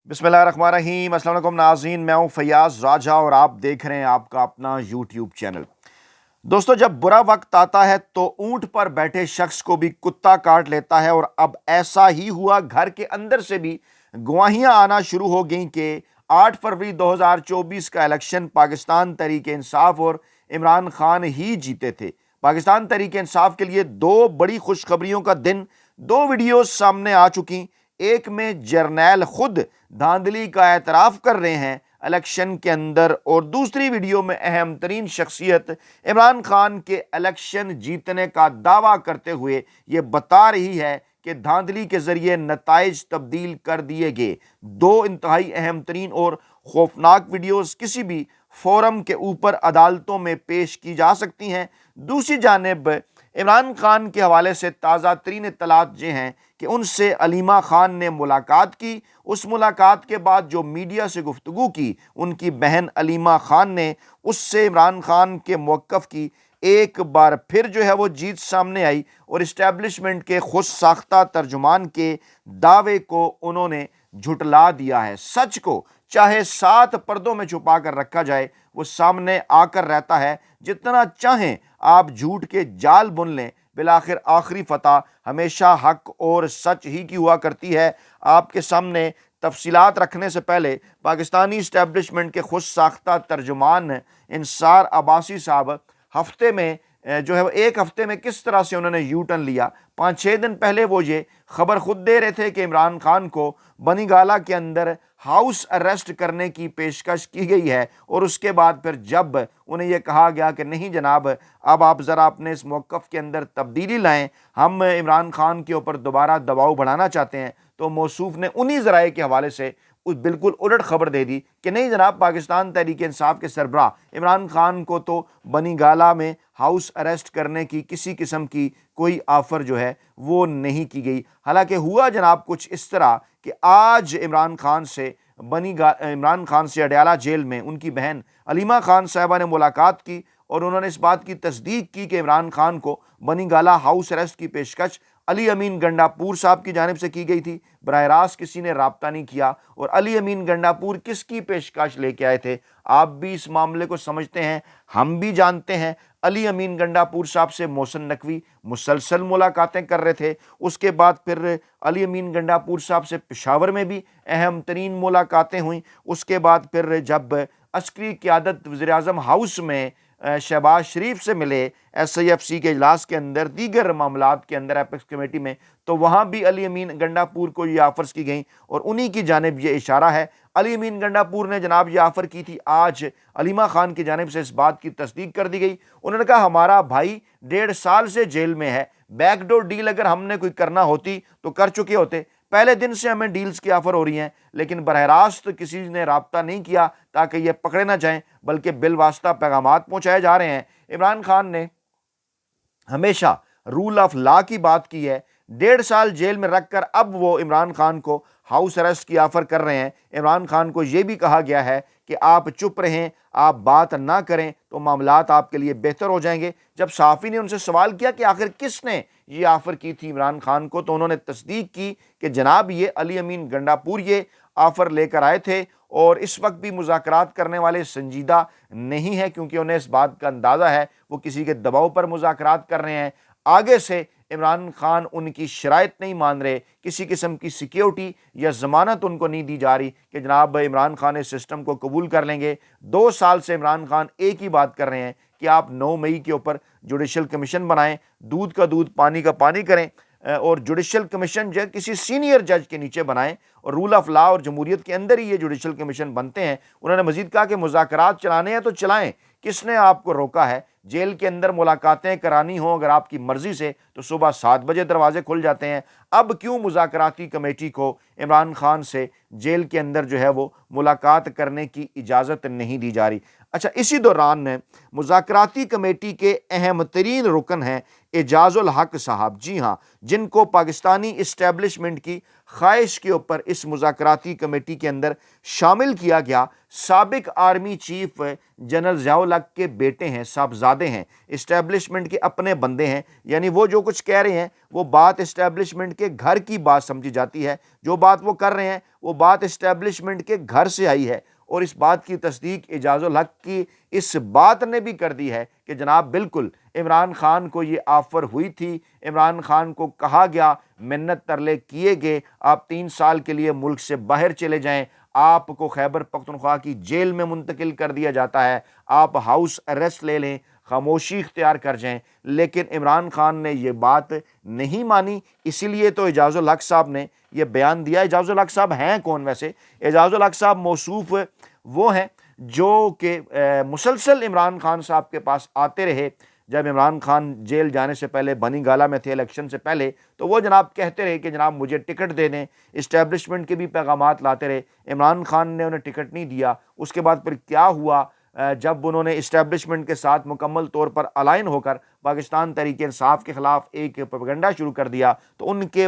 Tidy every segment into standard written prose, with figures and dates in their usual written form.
बिस्मिल्लाहिर्रहमानिर्रहीम। अस्सलाम वालेकुम नाज़रीन, मैं हूँ फैयाज़ राजा और आप देख रहे हैं आपका अपना यूट्यूब चैनल। दोस्तों, जब बुरा वक्त आता है तो ऊंट पर बैठे शख्स को भी कुत्ता काट लेता है, और अब ऐसा ही हुआ। घर के अंदर से भी गवाहियां आना शुरू हो गईं कि 8 फरवरी 2024 का इलेक्शन पाकिस्तान तहरीक इंसाफ और इमरान खान ही जीते थे। पाकिस्तान तहरीक इंसाफ के लिए दो बड़ी खुशखबरियों का दिन, दो वीडियोस सामने आ चुकी। एक में जर्नैल खुद धांधली का एतराफ़ कर रहे हैं इलेक्शन के अंदर, और दूसरी वीडियो में अहम तरीन शख्सियत इमरान खान के इलेक्शन जीतने का दावा करते हुए ये बता रही है कि धांधली के जरिए नताइज तब्दील कर दिए गए। दो इंतहाई अहम तरीन और खौफनाक वीडियोस किसी भी फोरम के ऊपर अदालतों में पेश की जा सकती हैं। दूसरी जानिब इमरान खान के हवाले से ताज़ा तरीन इत्तलात ये हैं कि उनसे अलीमा खान ने मुलाकात की। उस मुलाकात के बाद जो मीडिया से गुफ्तगू की उनकी बहन अलीमा खान ने, उससे इमरान खान के मौक़िफ़ की एक बार फिर जो है वो जीत सामने आई, और इस्टेब्लिशमेंट के खुद साख्ता तर्जुमान के दावे को उन्होंने झुटला दिया है। सच को चाहे 7 पर्दों में छुपा कर रखा जाए, वो सामने आकर रहता है। जितना चाहें आप झूठ के जाल बुन लें, बिलाखिर आखिरी फतह हमेशा हक और सच ही की हुआ करती है। आपके सामने तफसीलात रखने से पहले पाकिस्तानी इस्टेब्लिशमेंट के खुद साख्ता तर्जुमान इंसार अब्बासी साहब हफ्ते में जो है एक हफ्ते में किस तरह से उन्होंने यू टर्न लिया। 5-6 दिन पहले वो ये खबर खुद दे रहे थे कि इमरान खान को बनीगाला के अंदर हाउस अरेस्ट करने की पेशकश की गई है, और उसके बाद फिर जब उन्हें यह कहा गया कि नहीं जनाब, अब आप ज़रा अपने इस मौक़िफ़ के अंदर तब्दीली लाएं, हम इमरान खान के ऊपर दोबारा दबाव बढ़ाना चाहते हैं, तो मौसूफ़ ने उन्हीं ज़राए के हवाले से बिल्कुल उलट खबर दे दी कि नहीं जनाब, पाकिस्तान तहरीक इंसाफ के सरबराह इमरान खान को तो बनीगाला में हाउस अरेस्ट करने की किसी किस्म की कोई ऑफ़र जो है वो नहीं की गई। हालांकि हुआ जनाब कुछ इस तरह कि आज इमरान खान से अडयाला जेल में उनकी बहन अलीमा खान साहिबा ने मुलाकात की, और उन्होंने इस बात की तस्दीक की कि इमरान खान को बनीगाला हाउस अरेस्ट की पेशकश अली अमीन गंडापुर साहब की जानिब से की गई थी। बराह रास्त किसी ने राब्ता नहीं किया। और अली अमीन गंडापुर किसकी पेशकश लेके आए थे, आप भी इस मामले को समझते हैं, हम भी जानते हैं। अली अमीन गंडापुर साहब से मोहसिन नकवी मुसलसल मुलाकातें कर रहे थे। उसके बाद फिर अली अमीन गंडापुर साहब से पेशावर में भी अहम तरीन मुलाकातें हुई। उसके बाद फिर जब अस्करी क़यादत वज़ीर-ए-आज़म हाउस में शहबाज शरीफ से मिले SIFC के इजलास के अंदर, दीगर मामलात के अंदर एपेक्स कमेटी में, तो वहाँ भी अली अमीन गंडापुर को ये ऑफ़र्स की गई, और उन्हीं की जानिब ये इशारा है। अली अमीन गंडापुर ने जनाब ये ऑफ़र की थी, आज अलीमा खान की जानिब से इस बात की तस्दीक कर दी गई। उन्होंने कहा हमारा भाई 1.5 साल से जेल में है, बैकडोर डील अगर हमने कोई करना होती तो कर चुके होते। पहले दिन से हमें डील्स की ऑफ़र हो रही हैं, लेकिन बरह रास्त किसी ने राब्ता नहीं किया ताकि ये पकड़े ना जाएं, बल्कि बिलवास्ता पैगामात पहुँचाए जा रहे हैं। इमरान खान ने हमेशा रूल ऑफ लॉ की बात की है। 1.5 साल जेल में रखकर अब वो इमरान खान को हाउस अरेस्ट की ऑफ़र कर रहे हैं। इमरान खान को ये भी कहा गया है कि आप चुप रहें, आप बात ना करें तो मामलात आपके लिए बेहतर हो जाएंगे। जब सहाफ़ी ने उनसे सवाल किया कि आखिर किसने ये ऑफ़र की थी इमरान खान को, तो उन्होंने तस्दीक की कि जनाब ये अली अमीन गंडापुर ये ऑफ़र लेकर आए थे, और इस वक्त भी मुज़ाकरात करने वाले संजीदा नहीं है, क्योंकि उन्हें इस बात का अंदाज़ा है वो किसी के दबाव पर मुज़ाकरात कर रहे हैं। आगे से इमरान खान उनकी शराइत नहीं मान रहे, किसी किस्म की सिक्योरिटी या ज़मानत उनको नहीं दी जा रही कि जनाब इमरान खान इस सिस्टम को कबूल कर लेंगे। 2 साल से इमरान खान एक ही बात कर रहे हैं कि आप 9 मई के ऊपर जुडिशल कमीशन बनाएं, दूध का दूध पानी का पानी करें, और जुडिशल कमीशन जो किसी सीनियर जज के नीचे बनाएं, और रूल ऑफ लॉ और जमहूरियत के अंदर ही ये जुडिशल कमीशन बनते हैं। उन्होंने मजीद कहा कि मुज़ाकरात चलाने हैं तो चलाएं, किसने आपको रोका है। जेल के अंदर मुलाकातें करानी हो अगर आपकी मर्ज़ी से तो सुबह 7 बजे दरवाजे खुल जाते हैं। अब क्यों मुज़ाकराती कमेटी को इमरान खान से जेल के अंदर जो है वो मुलाकात करने की इजाज़त नहीं दी जा रही। अच्छा, इसी दौरान मुज़ाकराती कमेटी के अहम तरीन रुकन हैं एजाज़ुल हक साहब। जी हाँ, जिनको पाकिस्तानी इस्टेब्लिशमेंट की ख्वाहिश के ऊपर इस मुज़ाकराती कमेटी के अंदर शामिल किया गया। साबिक आर्मी चीफ जनरल ज़ियाउल हक के बेटे हैं, साहबजादे हैं, इस्टेब्लिशमेंट के अपने बंदे हैं, यानी वो जो कुछ कह रहे हैं वो बात इस्टेब्लिशमेंट के घर की बात समझी जाती है। जो बात वो कर रहे हैं वो बात इस्टेब्लिशमेंट के घर से आई है, और इस बात की तस्दीक एजाजुल हक की इस बात ने भी कर दी है कि जनाब बिल्कुल इमरान खान को ये ऑफ़र हुई थी, इमरान खान को कहा गया, मिन्नत तरले किए गए, आप 3 साल के लिए मुल्क से बाहर चले जाएं, आपको खैबर पख्तूनख्वा की जेल में मुंतकिल कर दिया जाता है, आप हाउस अरेस्ट ले लें, खामोशी इख्तियार कर जाएं। लेकिन इमरान खान ने ये बात नहीं मानी, इसीलिए तो एजाजुल हक साहब ने ये बयान दिया। एजाजुल हक साहब हैं कौन वैसे? एजाजुल हक साहब मौसूफ वो हैं जो कि मुसलसल इमरान खान साहब के पास आते रहे। जब इमरान खान जेल जाने से पहले बनी गाला में थे इलेक्शन से पहले, तो वो जनाब कहते रहे कि जनाब मुझे टिकट दे दें, इस्टेब्लिशमेंट के भी पैगामात लाते रहे। इमरान खान ने उन्हें टिकट नहीं दिया। उसके बाद फिर क्या हुआ, जब उन्होंने इस्टेब्लिशमेंट के साथ मुकम्मल तौर पर अलाइन होकर पाकिस्तान तहरीक इंसाफ के ख़िलाफ़ एक प्रोपेगेंडा शुरू कर दिया, तो उनके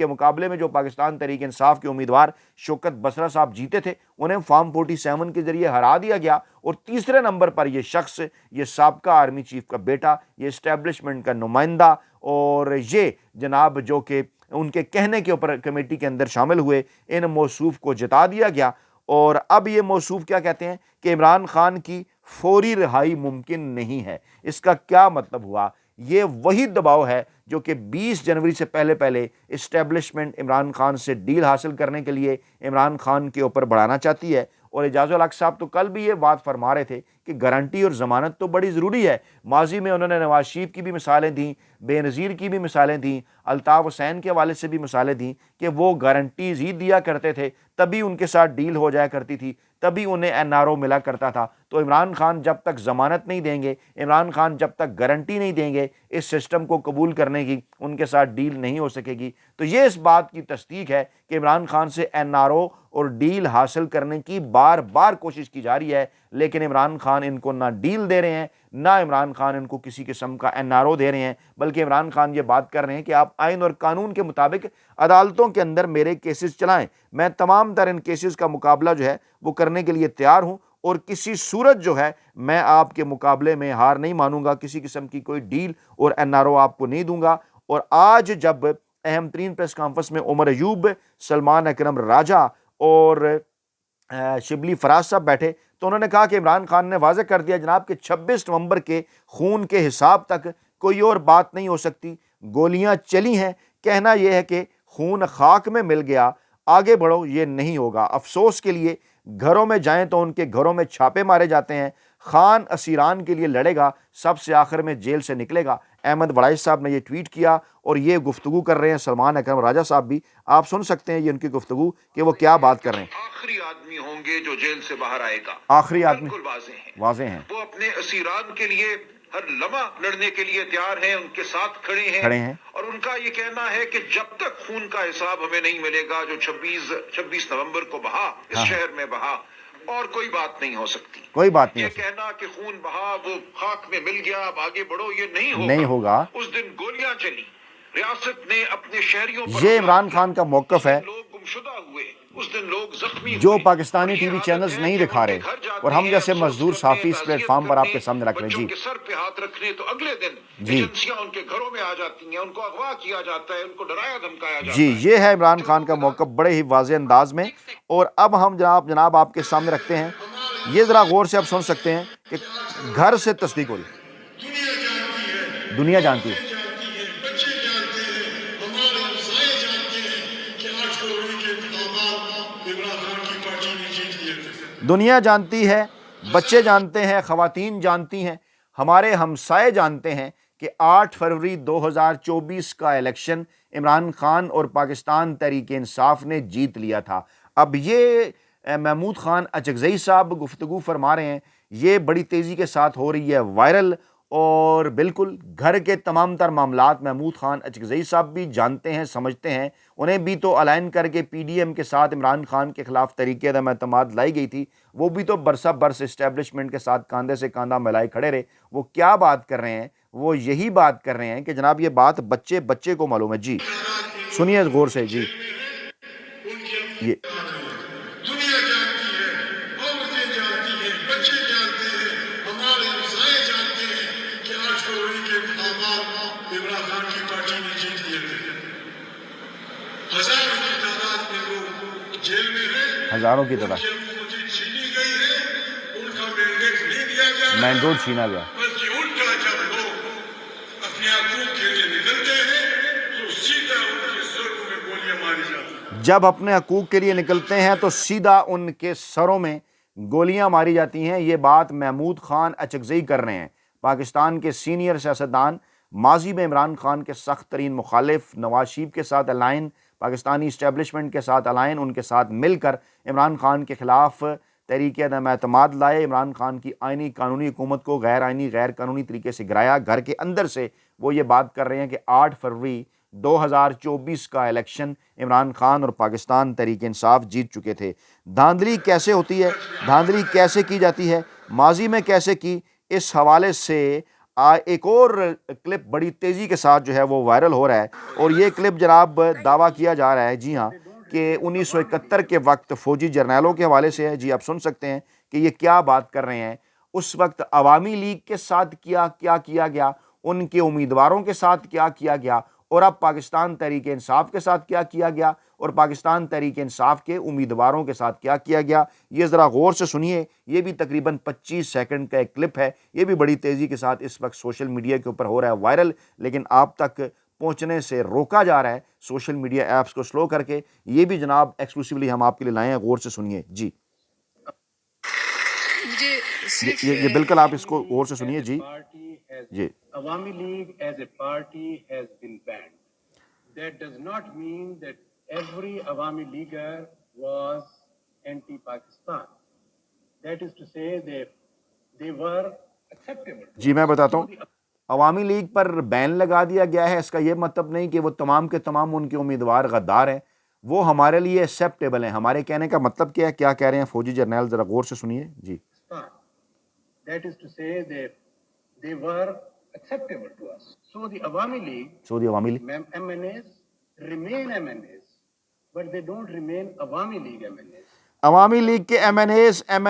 मुकाबले में जो पाकिस्तान तहरीक इंसाफ के उम्मीदवार शौकत बसरा साहब जीते थे, उन्हें फॉर्म 47 के ज़रिए हरा दिया गया। और तीसरे नंबर पर ये शख्स, ये साबका आर्मी चीफ का बेटा, ये इस्टेब्लिशमेंट का नुमाइंदा, और ये जनाब जो कि उनके कहने के ऊपर कमेटी के अंदर शामिल हुए, इन मौसूफ को जिता दिया गया। और अब ये मौसूफ क्या कहते हैं कि इमरान खान की फौरी रिहाई मुमकिन नहीं है। इसका क्या मतलब हुआ? ये वही दबाव है जो कि 20 जनवरी से पहले पहले इस्टेब्लिशमेंट इमरान खान से डील हासिल करने के लिए इमरान खान के ऊपर बढ़ाना चाहती है। और एजाजुल हक साहब तो कल भी ये बात फरमा रहे थे कि गारंटी और ज़मानत तो बड़ी ज़रूरी है। माजी में उन्होंने नवाज शरीफ की भी मिसालें दी, बेनज़ीर की भी मिसालें दी, अल्ताफ़ हुसैन के हवाले से भी मिसालें दी कि वो गारंटीज़ ही दिया करते थे, तभी उनके साथ डील हो जाया करती थी, तभी उन्हें एनआरओ मिला करता था। तो इमरान खान जब तक ज़मानत नहीं देंगे, इमरान खान जब तक गारंटी नहीं देंगे इस सिस्टम को कबूल करने की, उनके साथ डील नहीं हो सकेगी। तो ये इस बात की तस्दीक है कि इमरान खान से एनआरओ और डील हासिल करने की बार बार कोशिश की जा रही है, लेकिन इमरान खान इनको ना डील दे रहे हैं, ना इमरान खान इनको किसी किस्म का एनआरओ दे रहे हैं, बल्कि इमरान खान ये बात कर रहे हैं कि आप आइन और कानून के मुताबिक अदालतों के अंदर मेरे केसेस चलाएं, मैं तमाम तर इन केसेस का मुकाबला जो है वो करने के लिए तैयार हूं, और किसी सूरत जो है मैं आपके मुकाबले में हार नहीं मानूंगा, किसी किस्म की कोई डील और एनआरओ आपको नहीं दूंगा। और आज जब अहम तरीन प्रेस कॉन्फ्रेंस में उमर अयूब, सलमान अकरम राजा और शिबली फराज साहब बैठे, तो उन्होंने कहा कि इमरान खान ने वाज़ेह कर दिया जनाब कि 26 नवंबर के खून के हिसाब तक कोई और बात नहीं हो सकती। गोलियां चली हैं, कहना यह है कि खून खाक में मिल गया, आगे बढ़ो, ये नहीं होगा। अफसोस के लिए घरों में जाएं तो उनके घरों में छापे मारे जाते हैं। खान असीरान के लिए लड़ेगा, सबसे आखिर में जेल से निकलेगा। अहमद वड़ाइश साहब ने ये ट्वीट किया और ये गुफ्तगू कर रहे हैं सलमान अकरम राजा साहब भी। आप सुन सकते हैं ये उनकी गुफ्तगू कि वो क्या बात कर रहे हैं। आखिरी आदमी होंगे जो जेल से बाहर आएगा, आखिरी आदमी, बिल्कुल वाज़ेह हैं। वो अपने असीरान के लिए हर लम्हा लड़ने के लिए तैयार हैं, उनके साथ खड़े हैं। और उनका ये कहना है कि जब तक खून का हिसाब हमें नहीं मिलेगा जो 26 नवंबर को बहा इस शहर में बहा, और कोई बात नहीं हो सकती, कोई बात नहीं। ये कहना कि खून बहा, वो खाक में मिल गया, अब आगे बढ़ो, ये नहीं होगा। उस दिन गोलियां चली, रियासत ने अपने शहरियों पर, ये इमरान खान का मौक़िफ़ है, लोग गुमशुदा हुए, उस दिन लोग जख्मी जो हुए, पाकिस्तानी टीवी चैनल्स नहीं दिखा रहे, और हम जैसे मजदूर साफी इस प्लेटफॉर्म पर आपके सामने रख रहे हैं। जी, के सर पे हाथ रखने, तो अगले दिन एजेंसियां उनके घरों में आ जाती हैं, उनको अगवा किया जाता है, उनको डराया धमकाया जाता है। जी, ये है इमरान खान का मौक़िफ़ बड़े ही वाज़ेह अंदाज में। और अब हम जनाब आपके सामने रखते हैं, ये ज़रा गौर से आप सुन सकते हैं कि घर से तस्दीक हो रही, दुनिया जानती है, दुनिया जानती है, बच्चे जानते हैं, ख़वातीन जानती हैं, हमारे हमसाए जानते हैं कि 8 फरवरी 2024 का इलेक्शन इमरान खान और पाकिस्तान तहरीक इंसाफ ने जीत लिया था। अब ये महमूद खान अचकज़ई साहब गुफ्तगू फरमा रहे हैं, ये बड़ी तेज़ी के साथ हो रही है वायरल, और बिल्कुल घर के तमाम तर मामलात महमूद खान अचकज़ई साहब भी जानते हैं, समझते हैं। उन्हें भी तो अलाइन करके PDM के साथ इमरान खान के ख़िलाफ़ तरीक़े अदम एतमाद लाई गई थी, वो भी तो बरसा बरस इस्टेब्लिशमेंट के साथ कांधे से कांधा मिलाए खड़े रहे। वो क्या बात कर रहे हैं? वो यही बात कर रहे हैं कि जनाब ये बात बच्चे को मालूम है। जी सुनिए गौर से। जी, یہ دنیا جانتی ہے، عورتیں جانتی ہیں، بچے جانتے ہیں، ہمارے ہمسائے جانتے ہیں کہ 8 فروری کے انتخابات عمران خان کی پارٹی نے جیت لیے تھے۔ ہزاروں کی تعداد میں لوگ جیل میں ہیں، ہزاروں کی ان تعداد، کی حکومتیں چھینی گئی ہے، ان کا مینڈیٹ نہیں دیا جا رہا، مینڈیٹ چھینا گیا۔ بلکہ الٹا جب لوگ اپنے حقوق کے لیے نکلتے ہیں تو سیدھا ان کے سروں میں گولیاں ماری جاتی ہیں۔ جب اپنے حقوق کے لیے نکلتے ہیں تو سیدھا ان کے سروں میں گولیاں ماری جاتی ہیں۔ یہ بات محمود خان اچکزئی کر رہے ہیں، پاکستان کے سینئر سیاستدان، ماضی میں عمران خان کے سخت ترین مخالف، نواز شریف کے ساتھ الائن، پاکستانی اسٹیبلشمنٹ کے ساتھ الائن، ان کے ساتھ مل کر عمران خان کے خلاف تحریک عدم اعتماد لائے، عمران خان کی آئینی قانونی حکومت کو غیر آئینی غیر قانونی طریقے سے گرایا۔ گھر کے اندر سے وہ یہ بات کر رہے ہیں کہ 8 فروری 2024 کا الیکشن عمران خان اور پاکستان تحریک انصاف جیت چکے تھے۔ دھاندلی کیسے ہوتی ہے، دھاندلی کیسے کی جاتی ہے، ماضی میں کیسے کی، اس حوالے سے ایک اور کلپ بڑی تیزی کے ساتھ جو ہے وہ وائرل ہو رہا ہے، اور یہ کلپ جناب دعویٰ کیا جا رہا ہے، جی ہاں، کہ 1971 کے وقت فوجی جرنیلوں کے حوالے سے ہے۔ جی آپ سن سکتے ہیں کہ یہ کیا بات کر رہے ہیں۔ اس وقت عوامی لیگ کے ساتھ کیا کیا گیا، ان کے امیدواروں کے ساتھ کیا کیا گیا، اور اب پاکستان تحریک انصاف کے ساتھ کیا کیا گیا، اور پاکستان تحریک انصاف کے امیدواروں کے ساتھ کیا کیا گیا۔ یہ ذرا غور سے سنیے، یہ بھی تقریباً 25 سیکنڈ کا ایک کلپ ہے، یہ بھی بڑی تیزی کے ساتھ اس وقت سوشل میڈیا کے اوپر ہو رہا ہے وائرل، لیکن آپ تک پہنچنے سے روکا جا رہا ہے سوشل میڈیا ایپس کو سلو کر کے۔ یہ بھی جناب ایکسکلوسیولی ہم آپ کے لیے لائے ہیں، غور سے سنیے جی۔ یہ بالکل آپ اس کو غور سے سنیے جی جی۔ عوامی league as a party has been banned. That does not mean that every Awami Leaguer was anti-Pakistan. That is to say they were acceptable. جی میں بتاتا ہوں، عوامی لیگ پر بین لگا دیا گیا ہے، اس کا یہ مطلب نہیں کہ وہ تمام کے تمام ان کے امیدوار غدار ہیں، وہ ہمارے لیے ایکسیپٹیبل ہیں۔ ہمارے کہنے کا مطلب کیا ہے، کیا کہہ رہے ہیں فوجی جرنیل، ذرا غور سے سنیے جی۔ That is to say they were acceptable to us. So the Awami League سعودی عوامی league, MNAs remain MNAs, but they don't remain Awami League MNAs. عوامی لیگ کے ایم این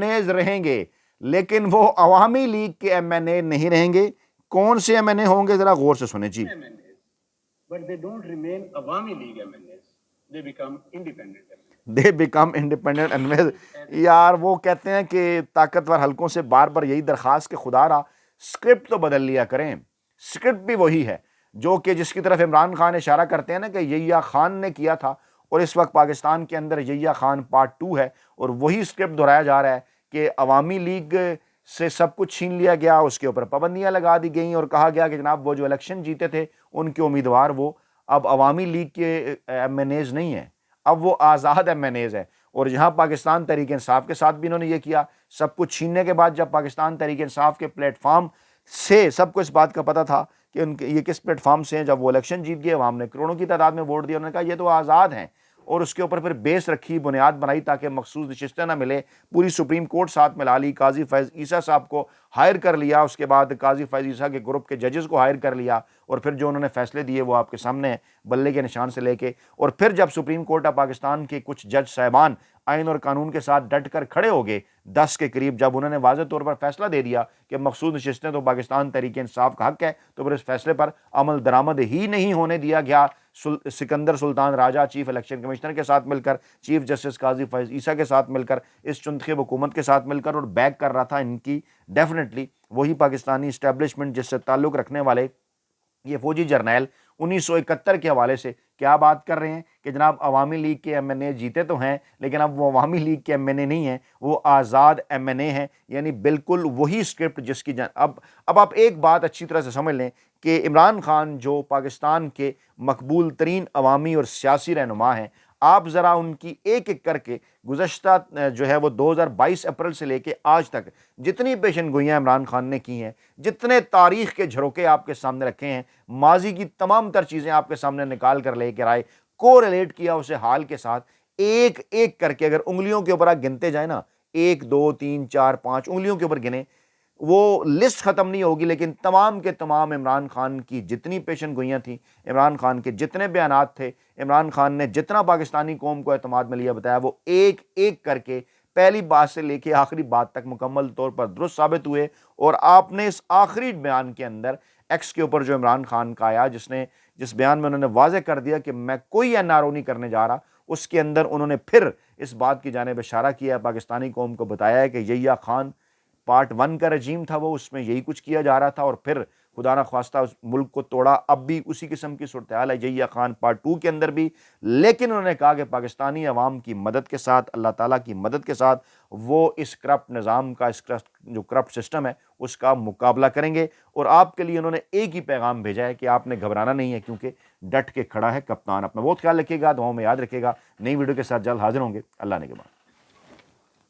ایز رہیں گے، لیکن وہ عوامی لیگ کے ایم این اے نہیں رہیں گے۔ کون سے ایم این اے ہوں گے، ذرا غور سے سنیں جی۔ MNAs, but they don't remain Awami League MNAs. They become independent MNAs. They become independent MNAs. یار وہ کہتے ہیں کہ طاقتور حلقوں سے بار بار یہی درخواست کہ خدا را سکرپٹ تو بدل لیا کریں۔ سکرپٹ بھی وہی ہے جو کہ جس کی طرف عمران خان اشارہ کرتے ہیں نا کہ یحییٰ خان نے کیا تھا، اور اس وقت پاکستان کے اندر یحییٰ خان پارٹ 2 ہے، اور وہی سکرپٹ دہرایا جا رہا ہے کہ عوامی لیگ سے سب کچھ چھین لیا گیا، اس کے اوپر پابندیاں لگا دی گئیں، اور کہا گیا کہ جناب وہ جو الیکشن جیتے تھے ان کے امیدوار وہ اب عوامی لیگ کے ایم این ایز نہیں ہیں، اب وہ آزاد ایم این ایز ہیں۔ اور جہاں پاکستان تحریک انصاف کے ساتھ بھی انہوں نے یہ کیا، سب کچھ چھیننے کے بعد جب پاکستان تحریک انصاف کے پلیٹ فارم سے سب کو اس بات کا پتہ تھا کہ ان کے یہ کس پلیٹ فارم سے ہیں، جب وہ الیکشن جیت گئے، عوام نے کروڑوں کی تعداد میں ووٹ دیا، انہوں نے کہا یہ تو آزاد ہیں، اور اس کے اوپر پھر بیس رکھی، بنیاد بنائی تاکہ مخصوص نشستیں نہ ملے، پوری سپریم کورٹ ساتھ ملا لی، قاضی فیض عیسیٰ صاحب کو ہائر کر لیا، اس کے بعد قاضی فیض عیسیٰ کے گروپ کے ججز کو ہائر کر لیا، اور پھر جو انہوں نے فیصلے دیے وہ آپ کے سامنے ہیں بلے کے نشان سے لے کے۔ اور پھر جب سپریم کورٹ آف پاکستان کے کچھ جج صاحبان آئین اور قانون کے ساتھ ڈٹ کر کھڑے ہو گئے 10 کے قریب، جب انہوں نے واضح طور پر فیصلہ دے دیا کہ مخصوص نشستیں تو پاکستان تحریک انصاف کا حق ہے، تو پھر اس فیصلے پر عمل درآمد ہی نہیں ہونے دیا گیا۔ سکندر سلطان راجہ چیف الیکشن کمشنر کے ساتھ مل کر، چیف جسٹس قاضی فیض عیسیٰ کے ساتھ مل کر، اس چنتخب حکومت کے ساتھ مل کر، اور بیک کر رہا تھا ان کی ڈیفینیٹلی وہی پاکستانی اسٹیبلشمنٹ جس سے تعلق رکھنے والے یہ فوجی جرنیل 1971 کے حوالے سے کیا بات کر رہے ہیں کہ جناب عوامی لیگ کے ایم این اے جیتے تو ہیں، لیکن اب وہ عوامی لیگ کے ایم این اے نہیں ہیں، وہ آزاد ایم این اے ہیں، یعنی بالکل وہی سکرپٹ جس کی اب آپ ایک بات اچھی طرح سے سمجھ لیں کہ عمران خان جو پاکستان کے مقبول ترین عوامی اور سیاسی رہنما ہیں، آپ ذرا ان کی ایک ایک کر کے گزشتہ جو ہے وہ 2022 اپریل سے لے کے آج تک جتنی پیشن گوئیاں عمران خان نے کی ہیں، جتنے تاریخ کے جھروکے آپ کے سامنے رکھے ہیں، ماضی کی تمام تر چیزیں آپ کے سامنے نکال کر لے کر آئے، کو ریلیٹ کیا اسے حال کے ساتھ، ایک ایک کر کے اگر انگلیوں کے اوپر آپ گنتے جائیں نا، 1 2 3 4 5 انگلیوں کے اوپر گنے، وہ لسٹ ختم نہیں ہوگی، لیکن تمام کے تمام عمران خان کی جتنی پیشن گوئیاں تھیں، عمران خان کے جتنے بیانات تھے، عمران خان نے جتنا پاکستانی قوم کو اعتماد میں لیا بتایا، وہ ایک ایک کر کے پہلی بات سے لے کے آخری بات تک مکمل طور پر درست ثابت ہوئے۔ اور آپ نے اس آخری بیان کے اندر ایکس کے اوپر جو عمران خان کا آیا، جس بیان میں انہوں نے واضح کر دیا کہ میں کوئی NRO نہیں کرنے جا رہا، اس کے اندر انہوں نے پھر اس بات کی جانب اشارہ کیا، پاکستانی قوم کو بتایا ہے کہ یحییٰ خان پارٹ 1 کا رجیم تھا، وہ اس میں یہی کچھ کیا جا رہا تھا، اور پھر خدا نہ خواستہ اس ملک کو توڑا۔ اب بھی اسی قسم کی صورتحال ہے یحییٰ خان پارٹ 2 کے اندر بھی، لیکن انہوں نے کہا کہ پاکستانی عوام کی مدد کے ساتھ، اللہ تعالیٰ کی مدد کے ساتھ، وہ اس کرپٹ نظام کا، اس جو کرپٹ سسٹم ہے اس کا مقابلہ کریں گے۔ اور آپ کے لیے انہوں نے ایک ہی پیغام بھیجا ہے کہ آپ نے گھبرانا نہیں ہے، کیونکہ ڈٹ کے کھڑا ہے کپتان۔ اپنا بہت خیال رکھیے گا، دعاؤں میں یاد رکھیے گا۔ نئی ویڈیو کے ساتھ جلد حاضر ہوں گے، اللہ نے کے بعد۔